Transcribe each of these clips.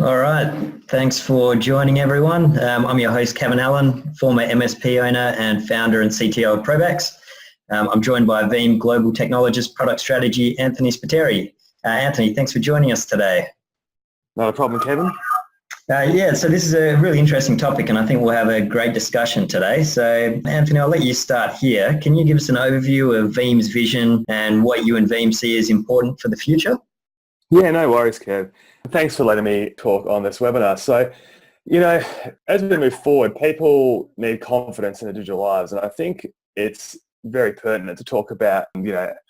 All right. Thanks for joining, everyone. I'm your host, Kevin Allan, former MSP owner and founder and CTO of ProBacks. I'm joined by Veeam Global Technologist Product Strategy, Anthony Spiteri. Anthony, thanks for joining us today. Not a problem, Kevin. So this is a really interesting topic, and I think we'll have a great discussion today. So, Anthony, I'll let you start here. Can you give us an overview of Veeam's vision and what you and Veeam see as important for the future? Yeah, no worries, Kev. Thanks for letting me talk on this webinar. So, as we move forward, people need confidence in their digital lives, and I think it's very pertinent to talk about,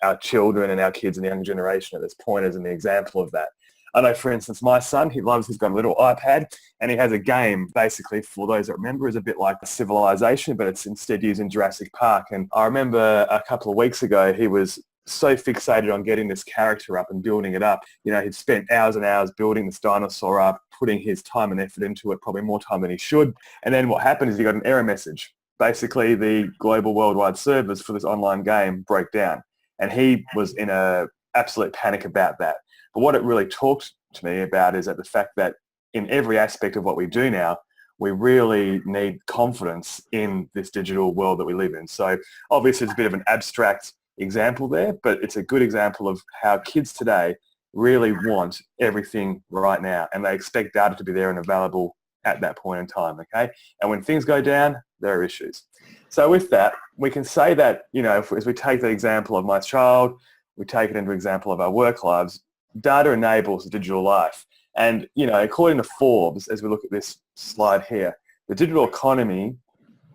our children and our kids and the younger generation at this point as an example of that. I know, for instance, my son, he's got a little iPad and he has a game, basically, for those that remember, is a bit like Civilization, but it's instead using Jurassic Park. And I remember a couple of weeks ago, he was so fixated on getting this character up and building it up. He'd spent hours and hours building this dinosaur up, putting his time and effort into it, probably more time than he should. And then what happened is he got an error message. Basically, the global worldwide servers for this online game broke down. And he was in a absolute panic about that. But what it really talked to me about is that the fact that in every aspect of what we do now, we really need confidence in this digital world that we live in. So obviously it's a bit of an abstract example there, but it's a good example of how kids today really want everything right now, and they expect data to be there and available at that point in time, okay? And when things go down, there are issues. So with that, we can say that, as we take the example of my child, we take it into example of our work lives, data enables the digital life. And, according to Forbes, as we look at this slide here, the digital economy,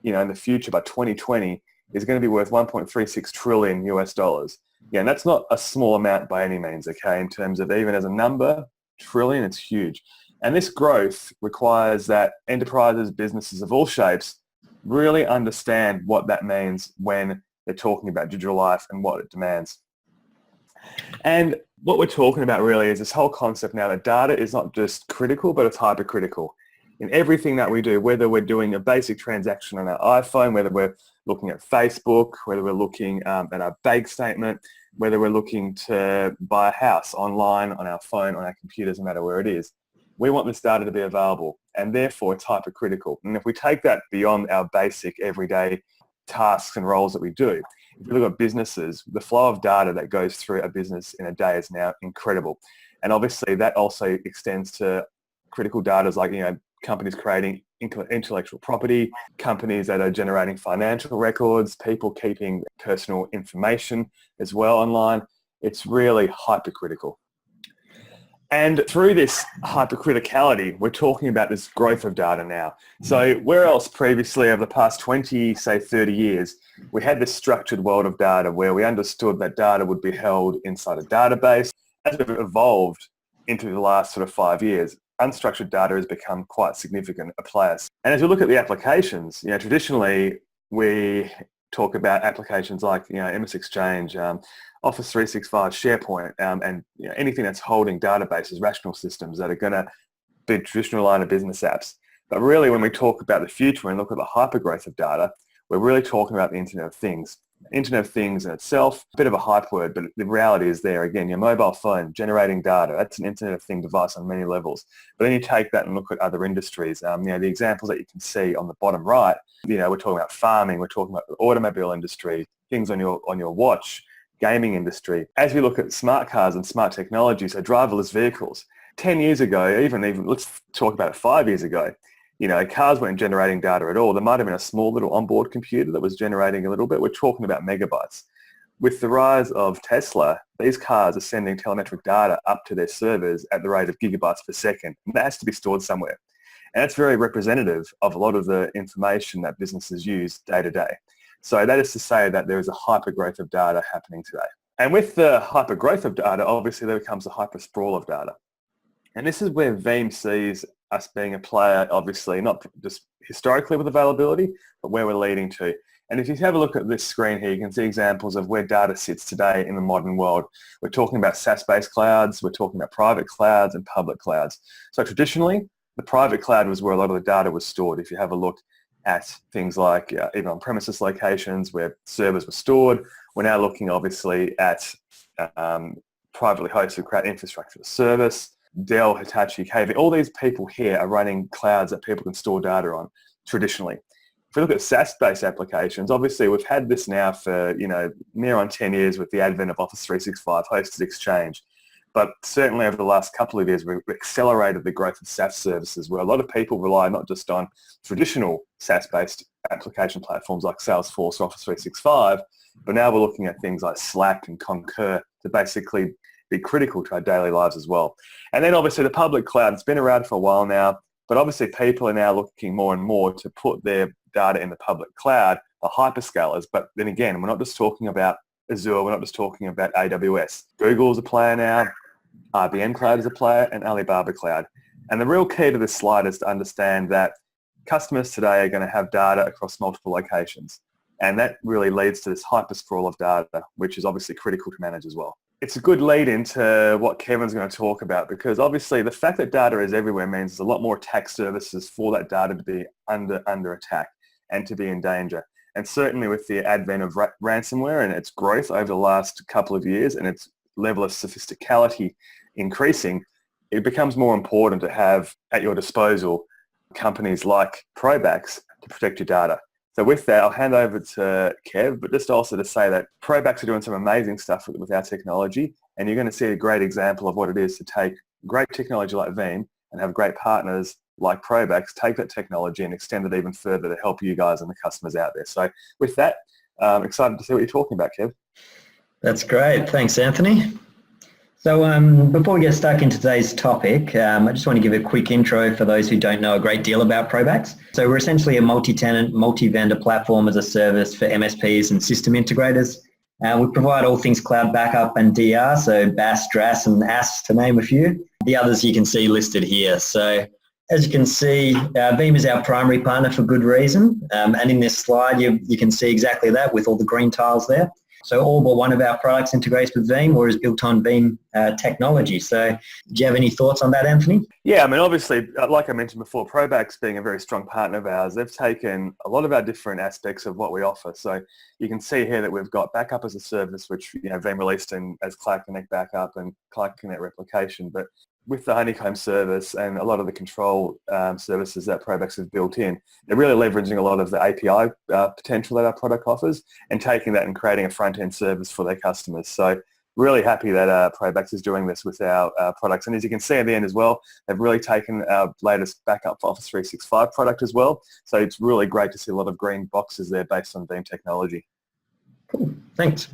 in the future by 2020 is going to be worth 1.36 trillion US dollars. Yeah, and that's not a small amount by any means, okay, in terms of even as a number, trillion, it's huge. And this growth requires that enterprises, businesses of all shapes really understand what that means when they're talking about digital life and what it demands. And what we're talking about really is this whole concept now that data is not just critical, but it's hypercritical. In everything that we do, whether we're doing a basic transaction on our iPhone, whether we're looking at Facebook, whether we're looking at our bank statement, whether we're looking to buy a house online, on our phone, on our computers, no matter where it is, we want this data to be available, and therefore it's hypercritical. And if we take that beyond our basic everyday tasks and roles that we do, if you look at businesses, the flow of data that goes through a business in a day is now incredible. And obviously that also extends to critical data like, companies creating intellectual property, companies that are generating financial records, people keeping personal information as well online. It's really hypercritical. And through this hypercriticality, we're talking about this growth of data now. So where else previously over the past 20, say 30 years, we had this structured world of data where we understood that data would be held inside a database. As we've evolved into the last sort of 5 years, unstructured data has become quite significant a player. And as we look at the applications, traditionally we talk about applications like MS Exchange, Office 365, SharePoint, and anything that's holding databases, rational systems that are going to be traditional line of business apps. But really, when we talk about the future and look at the hypergrowth of data, we're really talking about the Internet of Things. Internet of Things in itself, a bit of a hype word, but the reality is there. Again, your mobile phone generating data, that's an Internet of Thing device on many levels. But then you take that and look at other industries. The examples that you can see on the bottom right, we're talking about farming, we're talking about the automobile industry, things on your watch, gaming industry. As we look at smart cars and smart technology, so driverless vehicles, 10 years ago, even let's talk about it 5 years ago, cars weren't generating data at all. There might have been a small little onboard computer that was generating a little bit. We're talking about megabytes. With the rise of Tesla, these cars are sending telemetric data up to their servers at the rate of gigabytes per second. And that has to be stored somewhere. And that's very representative of a lot of the information that businesses use day to day. So that is to say that there is a hypergrowth of data happening today. And with the hypergrowth of data, obviously there becomes a hyper sprawl of data. And this is where Veeam sees us being a player, obviously, not just historically with availability, but where we're leading to. And if you have a look at this screen here, you can see examples of where data sits today in the modern world. We're talking about SaaS-based clouds, we're talking about private clouds and public clouds. So traditionally, the private cloud was where a lot of the data was stored. If you have a look at things like even on-premises locations where servers were stored, we're now looking obviously at privately hosted cloud infrastructure as a service. Dell, Hitachi, KV, all these people here are running clouds that people can store data on traditionally. If we look at SaaS-based applications, obviously we've had this now for, near on 10 years with the advent of Office 365, hosted Exchange. But certainly over the last couple of years, we've accelerated the growth of SaaS services where a lot of people rely not just on traditional SaaS-based application platforms like Salesforce or Office 365, but now we're looking at things like Slack and Concur to basically be critical to our daily lives as well. And then obviously the public cloud, it's been around for a while now, but obviously people are now looking more and more to put their data in the public cloud, the hyperscalers. But then again, we're not just talking about Azure, we're not just talking about AWS. Google's a player now, IBM Cloud is a player, and Alibaba Cloud. And the real key to this slide is to understand that customers today are going to have data across multiple locations. And that really leads to this hyper sprawl of data, which is obviously critical to manage as well. It's a good lead into what Kevin's going to talk about, because obviously the fact that data is everywhere means there's a lot more attack services for that data to be under attack and to be in danger. And certainly with the advent of ransomware and its growth over the last couple of years and its level of sophisticality increasing, it becomes more important to have at your disposal companies like ProBacks to protect your data. So with that, I'll hand over to Kev, but just also to say that ProBacks are doing some amazing stuff with our technology, and you're going to see a great example of what it is to take great technology like Veeam and have great partners like ProBacks take that technology and extend it even further to help you guys and the customers out there. So with that, I'm excited to see what you're talking about, Kev. That's great. Thanks, Anthony. So before we get stuck into today's topic, I just want to give a quick intro for those who don't know a great deal about ProBacks. So we're essentially a multi-tenant, multi-vendor platform as a service for MSPs and system integrators. We provide all things cloud backup and DR, so BAS, DRAS and AaaS to name a few. The others you can see listed here. So as you can see, Veeam is our primary partner for good reason. And in this slide, you can see exactly that with all the green tiles there. So all but one of our products integrates with Veeam or is built on Veeam technology. So do you have any thoughts on that, Anthony? Yeah, I mean, obviously, like I mentioned before, ProBacks being a very strong partner of ours, they've taken a lot of our different aspects of what we offer. So you can see here that we've got backup as a service, which Veeam released as Cloud Connect Backup and Cloud Connect Replication. But with the Honeycomb service and a lot of the control services that ProBacks have built in, they're really leveraging a lot of the API potential that our product offers and taking that and creating a front-end service for their customers. So really happy that ProBacks is doing this with our products. And as you can see at the end as well, they've really taken our latest backup for Office 365 product as well. So it's really great to see a lot of green boxes there based on Veeam technology. Cool, thanks.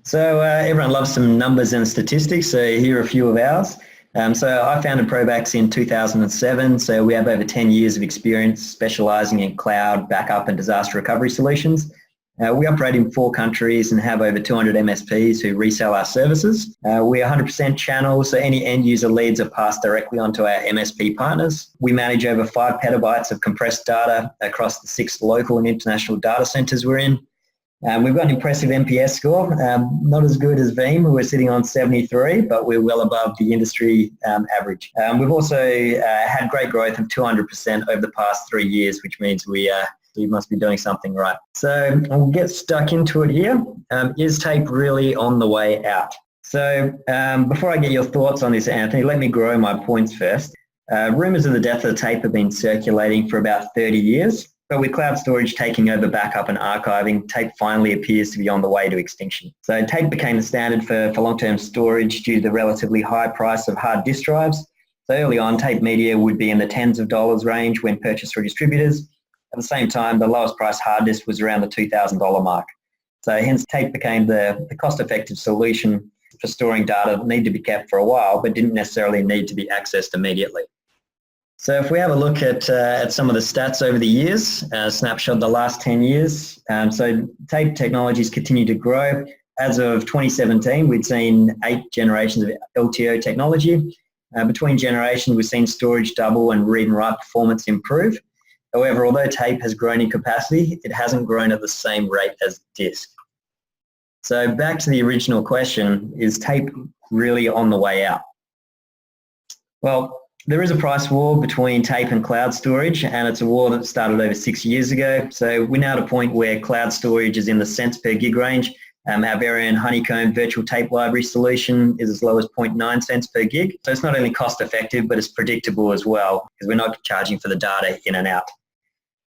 So everyone loves some numbers and statistics, so here are a few of ours. So I founded ProBacks in 2007, so we have over 10 years of experience specialising in cloud, backup and disaster recovery solutions. We operate in 4 countries and have over 200 MSPs who resell our services. We are 100% channel, so any end user leads are passed directly onto our MSP partners. We manage over 5 petabytes of compressed data across the 6 local and international data centres we're in. We've got an impressive NPS score, not as good as Veeam, who are sitting on 73, but we're well above the industry average. We've also had great growth of 200% over the past 3 years, which means we must be doing something right. So we'll get stuck into it here. Is tape really on the way out? So before I get your thoughts on this, Anthony, let me grow my points first. Rumours of the death of the tape have been circulating for about 30 years. But with cloud storage taking over backup and archiving, tape finally appears to be on the way to extinction. So tape became the standard for long-term storage due to the relatively high price of hard disk drives. So early on, tape media would be in the tens of dollars range when purchased through distributors. At the same time, the lowest price hard disk was around the $2,000 mark. So hence tape became the cost-effective solution for storing data that needed to be kept for a while but didn't necessarily need to be accessed immediately. So if we have a look at some of the stats over the years, snapshot the last 10 years, so tape technologies continue to grow. As of 2017, we'd seen 8 generations of LTO technology. Between generations, we've seen storage double and read and write performance improve. However, although tape has grown in capacity, it hasn't grown at the same rate as disk. So back to the original question, is tape really on the way out? Well, there is a price war between tape and cloud storage, and it's a war that started over 6 years ago. So we're now at a point where cloud storage is in the cents per gig range, Our very own Honeycomb virtual tape library solution is as low as 0.9 cents per gig. So it's not only cost effective, but it's predictable as well, because we're not charging for the data in and out.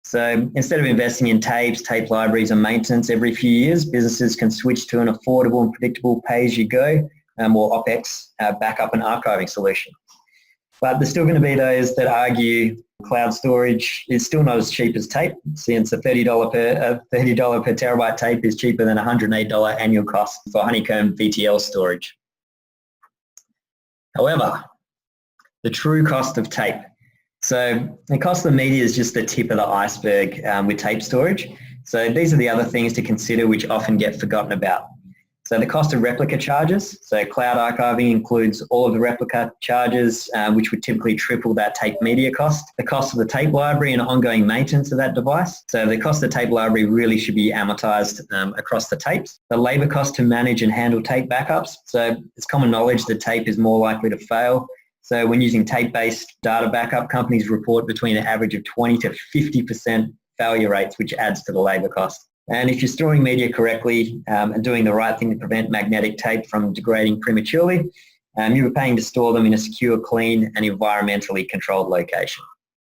So instead of investing in tapes, tape libraries and maintenance every few years, businesses can switch to an affordable and predictable pay-as-you-go or OPEX backup and archiving solution. But there's still going to be those that argue cloud storage is still not as cheap as tape, since a $30 per terabyte tape is cheaper than $108 annual cost for Honeycomb VTL storage. However, the true cost of tape. So the cost of media is just the tip of the iceberg with tape storage. So these are the other things to consider which often get forgotten about. So the cost of replica charges. So cloud archiving includes all of the replica charges, which would typically triple that tape media cost. The cost of the tape library and ongoing maintenance of that device. So the cost of the tape library really should be amortized across the tapes. The labor cost to manage and handle tape backups. So it's common knowledge that tape is more likely to fail. So when using tape-based data backup, companies report between an average of 20 to 50% failure rates, which adds to the labor cost. And if you're storing media correctly and doing the right thing to prevent magnetic tape from degrading prematurely, you were paying to store them in a secure, clean and environmentally controlled location.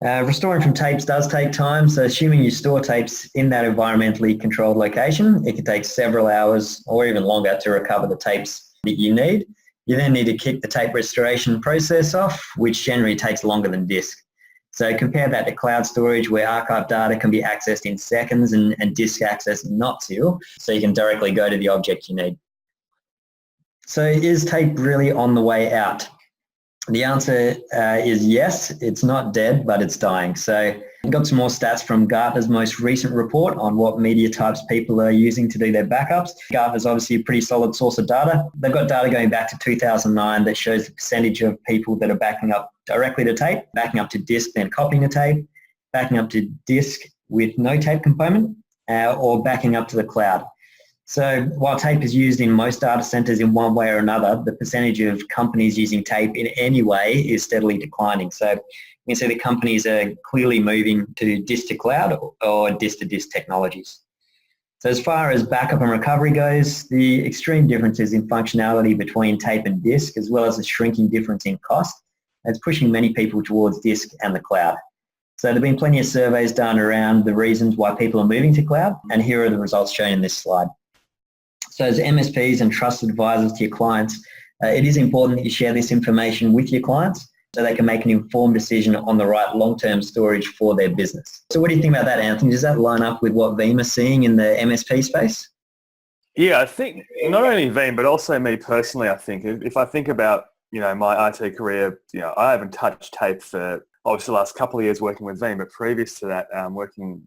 Restoring from tapes does take time, so assuming you store tapes in that environmentally controlled location, it could take several hours or even longer to recover the tapes that you need. You then need to kick the tape restoration process off, which generally takes longer than disk. So compare that to cloud storage, where archive data can be accessed in seconds and disk access not to, so you can directly go to the object you need. So is tape really on the way out? The answer is yes, it's not dead, but it's dying. So I've got some more stats from Gartner's most recent report on what media types people are using to do their backups. Gartner's obviously a pretty solid source of data. They've got data going back to 2009 that shows the percentage of people that are backing up directly to tape, backing up to disk, then copying a tape, backing up to disk with no tape component, or backing up to the cloud. So while tape is used in most data centers in one way or another, the percentage of companies using tape in any way is steadily declining. So you can see the companies are clearly moving to disk to cloud or disk to disk technologies. So as far as backup and recovery goes, the extreme differences in functionality between tape and disk, as well as the shrinking difference in cost, it's pushing many people towards disk and the cloud. So there have been plenty of surveys done around the reasons why people are moving to cloud, and here are the results shown in this slide. So as MSPs and trusted advisors to your clients, it is important that you share this information with your clients so they can make an informed decision on the right long-term storage for their business. So what do you think about that, Anthony? Does that line up with what Veeam are seeing in the MSP space? Yeah, I think not only Veeam, but also me personally, I think if I think about, my IT career, I haven't touched tape for obviously the last couple of years working with Veeam, but previous to that, working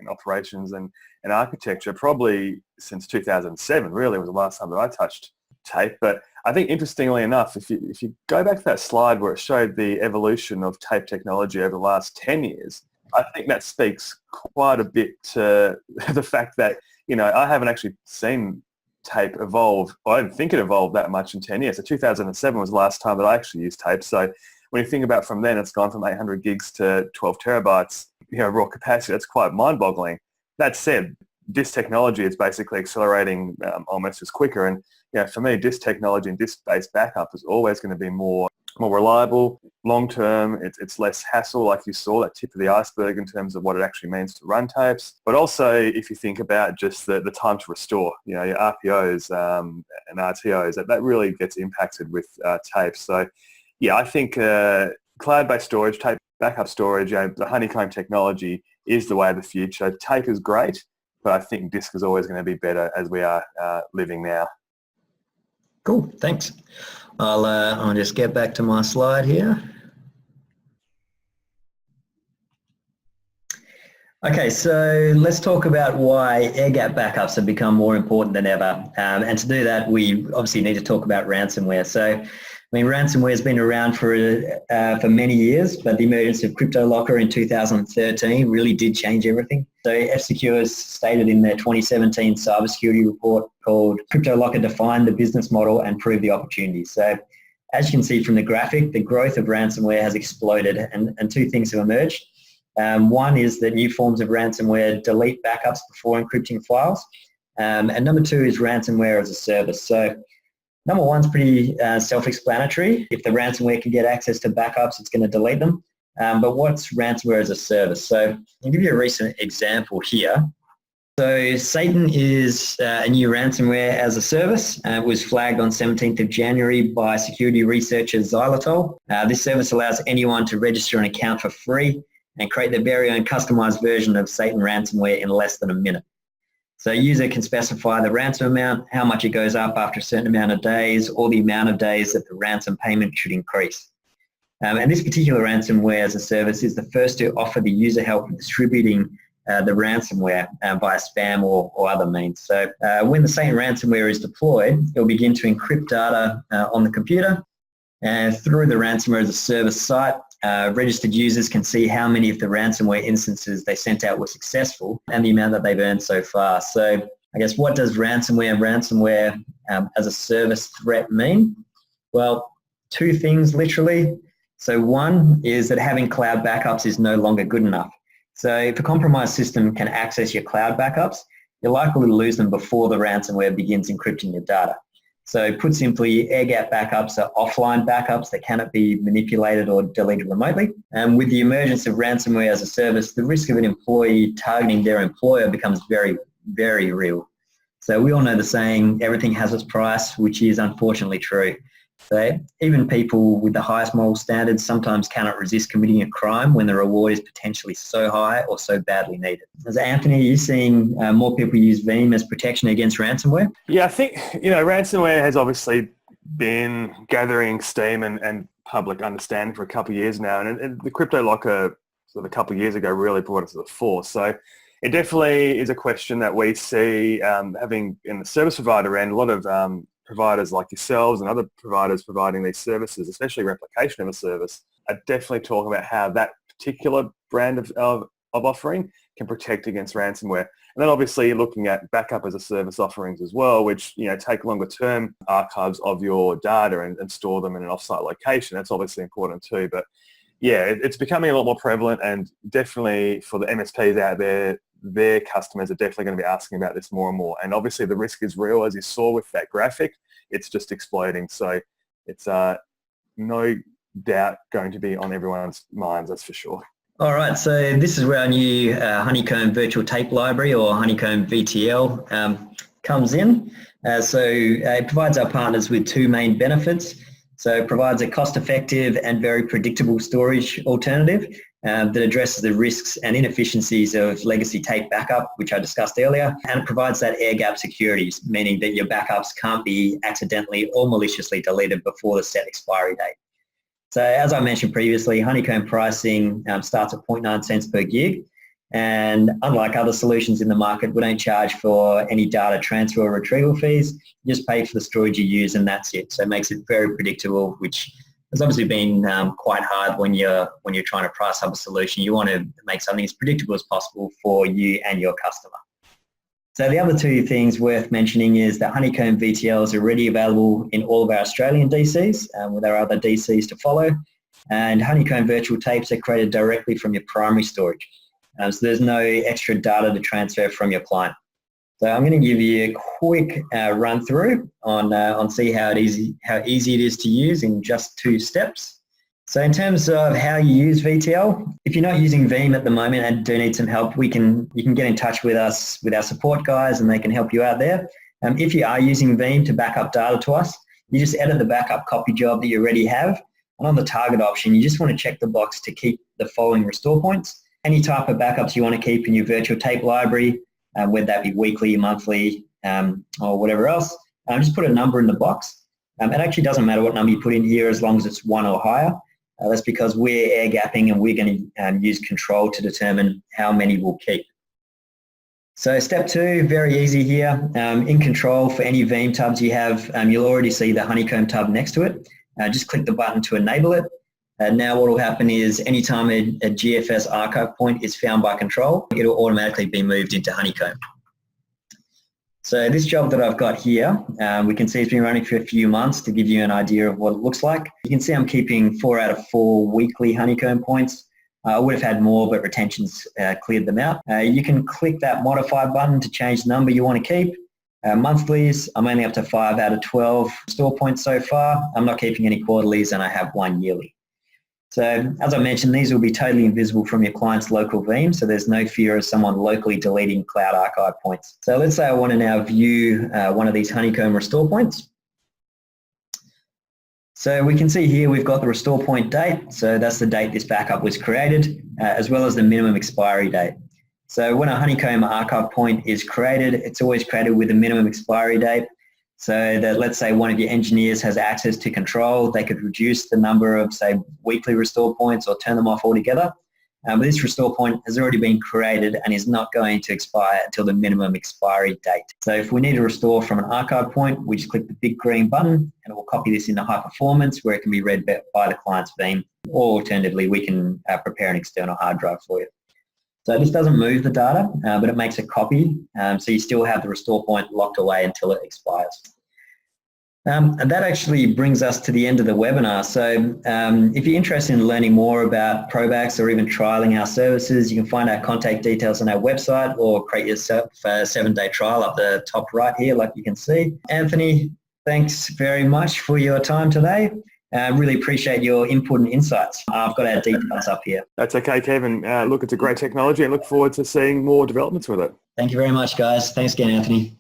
in operations and architecture, probably since 2007 really was the last time that I touched tape. But I think interestingly enough, if you go back to that slide where it showed the evolution of tape technology over the last 10 years, I think that speaks quite a bit to the fact that, I haven't actually seen tape evolve. I don't think it evolved that much in 10 years. So 2007 was the last time that I actually used tape. So when you think about from then, it's gone from 800 gigs to 12 terabytes, raw capacity. That's quite mind-boggling. That said, disk technology is basically accelerating almost as quicker. And for me, disk technology and disk-based backup is always going to be more reliable, long-term. It's less hassle, like you saw, that tip of the iceberg in terms of what it actually means to run tapes. But also, if you think about just the time to restore, your RPOs and RTOs, that really gets impacted with tapes. So, yeah, I think cloud-based storage, tape backup storage, the Honeycomb technology is the way of the future. Tape is great, but I think disk is always going to be better as we are living now. Cool, thanks. I'll just get back to my slide here. Okay, so let's talk about why air-gap backups have become more important than ever. And to do that, we obviously need to talk about ransomware. So, ransomware has been around for many years, but the emergence of CryptoLocker in 2013 really did change everything. So F-Secure has stated in their 2017 cybersecurity report called CryptoLocker defined the business model and proved the opportunity. So as you can see from the graphic, the growth of ransomware has exploded and two things have emerged. One is that new forms of ransomware delete backups before encrypting files. And number two is ransomware as a service. So number one's pretty self-explanatory. If the ransomware can get access to backups, it's going to delete them. But what's ransomware as a service? So I'll give you a recent example here. So Satan is a new ransomware as a service. It was flagged on 17th of January by security researcher Xylitol. This service allows anyone to register an account for free and create their very own customized version of Satan ransomware in less than a minute. So a user can specify the ransom amount, how much it goes up after a certain amount of days, or the amount of days that the ransom payment should increase. And this particular ransomware as a service is the first to offer the user help with distributing the ransomware via spam or other means. So when the Satan ransomware is deployed, it will begin to encrypt data on the computer, and through the ransomware as a service site, registered users can see how many of the ransomware instances they sent out were successful and the amount that they've earned so far. So I guess what does ransomware as a service threat mean? Well, two things literally. So one is that having cloud backups is no longer good enough. So if a compromised system can access your cloud backups, you're likely to lose them before the ransomware begins encrypting your data. So put simply, air-gap backups are offline backups that cannot be manipulated or deleted remotely. And with the emergence of ransomware as a service, the risk of an employee targeting their employer becomes very, very real. So we all know the saying, everything has its price, which is unfortunately true. So even people with the highest moral standards sometimes cannot resist committing a crime when the reward is potentially so high or so badly needed. As Anthony, are you seeing more people use Veeam as protection against ransomware? Yeah, I think, ransomware has obviously been gathering steam and public understanding for a couple of years now. And the crypto locker sort of a couple of years ago really brought it to the fore. So it definitely is a question that we see having in the service provider end, a lot of providers like yourselves and other providers providing these services, especially replication of a service, are definitely talking about how that particular brand of offering can protect against ransomware. And then obviously looking at backup as a service offerings as well, which take longer term archives of your data and store them in an offsite location. That's obviously important too. But yeah, it's becoming a lot more prevalent, and definitely for the MSPs out there, their customers are definitely going to be asking about this more and more. And obviously the risk is real, as you saw with that graphic. It's just exploding. So it's no doubt going to be on everyone's minds, that's for sure. All right, so this is where our new Honeycomb virtual tape library, or Honeycomb VTL, comes in. So it provides our partners with two main benefits. So it provides a cost-effective and very predictable storage alternative that addresses the risks and inefficiencies of legacy tape backup, which I discussed earlier, and it provides that air-gap security, meaning that your backups can't be accidentally or maliciously deleted before the set expiry date. So as I mentioned previously, Honeycomb pricing starts at 0.9 cents per gig, and unlike other solutions in the market, we don't charge for any data transfer or retrieval fees. You just pay for the storage you use, and that's it. So it makes it very predictable, which has obviously been quite hard when you're trying to price up a solution. You want to make something as predictable as possible for you and your customer. So the other two things worth mentioning is that Honeycomb VTL is already available in all of our Australian DCs, with our other DCs to follow. And Honeycomb virtual tapes are created directly from your primary storage. So there's no extra data to transfer from your client. So I'm going to give you a quick run through on see how easy it is to use in just 2 steps. So in terms of how you use VTL, if you're not using Veeam at the moment and do need some help, you can get in touch with us, with our support guys, and they can help you out there. If you are using Veeam to back up data to us, you just edit the backup copy job that you already have. And on the target option, you just want to check the box to keep the following restore points. Any type of backups you want to keep in your virtual tape library, whether that be weekly, monthly, or whatever else, just put a number in the box. It actually doesn't matter what number you put in here as long as it's 1 or higher. That's because we're air gapping and we're going to use control to determine how many we'll keep. So step 2, very easy here. In control for any Veeam tabs you have, you'll already see the Honeycomb tab next to it. Just click the button to enable it. Now what will happen is anytime a GFS archive point is found by control, it will automatically be moved into Honeycomb. So this job that I've got here, we can see it's been running for a few months to give you an idea of what it looks like. You can see I'm keeping 4 out of 4 weekly Honeycomb points. I would have had more, but retention's cleared them out. You can click that modify button to change the number you want to keep. Monthlies, I'm only up to 5 out of 12 restore points so far. I'm not keeping any quarterlies and I have 1 yearly. So as I mentioned, these will be totally invisible from your client's local Veeam, so there's no fear of someone locally deleting cloud archive points. So let's say I want to now view one of these Honeycomb restore points. So we can see here we've got the restore point date, so that's the date this backup was created, as well as the minimum expiry date. So when a Honeycomb archive point is created, it's always created with a minimum expiry date. So that, let's say one of your engineers has access to control, they could reduce the number of, say, weekly restore points or turn them off altogether. But this restore point has already been created and is not going to expire until the minimum expiry date. So if we need to restore from an archive point, we just click the big green button and it will copy this into high performance where it can be read by the client's Veeam, or alternatively, we can prepare an external hard drive for you. So this doesn't move the data, but it makes a copy, so you still have the restore point locked away until it expires. And that actually brings us to the end of the webinar. So if you're interested in learning more about ProBacks or even trialing our services, you can find our contact details on our website or create yourself a 7-day trial up the top right here, like you can see. Anthony, thanks very much for your time today. I really appreciate your input and insights. I've got our details up here. That's okay, Kevin. Look, it's a great technology and look forward to seeing more developments with it. Thank you very much, guys. Thanks again, Anthony.